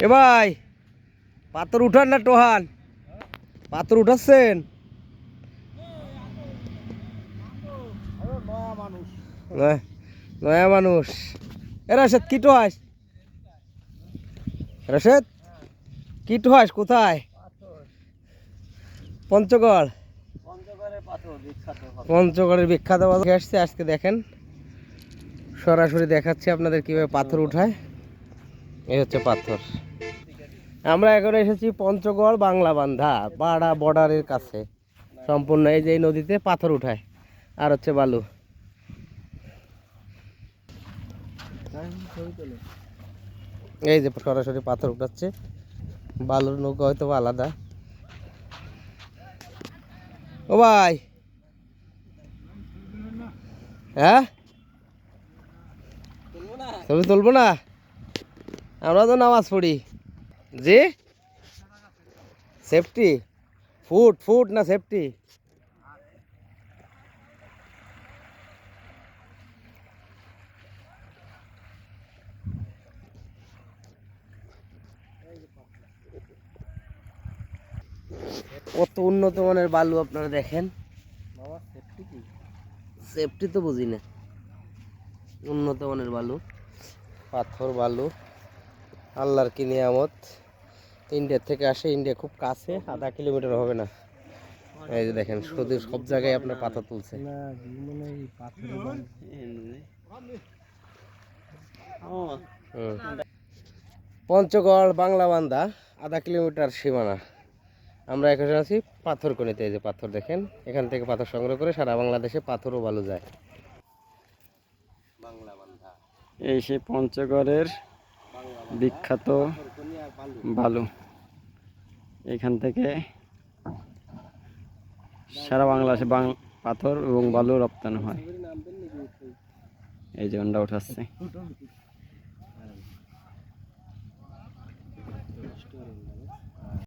এ ভাই, পাথর উঠান না টোহান? পাথর উঠাচ্ছেন? নয়া মানুষ। এ রাশেদ, কি টোহাস? রাশেদ, কি টোহাস? কোথায়? পঞ্চগড়। পঞ্চগড়ের বিখ্যাত পাথর আসছে। আজকে দেখেন, সরাসরি দেখাচ্ছি আপনাদের কিভাবে পাথর উঠায়। এই হচ্ছে পাথর। আমরা এখন এসেছি পঞ্চগড় বাংলা বান্ধা পাড়া বর্ডারের কাছে। সম্পূর্ণ এই যে নদীতে পাথর উঠায় আর হচ্ছে বালু। এই যে সরাসরি পাথর উঠাচ্ছে, বালুর নৌকা হয়তো আলাদা। ও ভাই, হ্যাঁ ছবি তুলবো না? আমরা তো নামাজ পড়ি। জি, সেফটি ফুট ফুট না সেফটি? কত উন্নত মানের বালু আপনারা দেখেন। সেফটি তো বুঝি না, উন্নত মানের বালু, পাথর বালু, আল্লাহর কি নিয়ামত। ইন্ডিয়া থেকে আসে, ইন্ডিয়া খুব কাছে, আধা কিলোমিটার হবে না। এই যে দেখেন, শুধু সব জায়গায় আপনার পাথর তুলছে। পঞ্চগড় বাংলা বান্ধা আধা কিলোমিটার সীমানা। আমরা এখানে আছি পাথর খনিতে। এই যে পাথর দেখেন, এখান থেকে পাথর সংগ্রহ করে সারা বাংলাদেশে পাথর ও বালু যায়। বাংলা বান্ধা এই সেই পঞ্চগড়ের বিখ্যাত বালু। এখান থেকে সারা বাংলাদেশে পাথর এবং বালু রপ্তানি হয়। এই যে হন্ডা উঠাচ্ছে।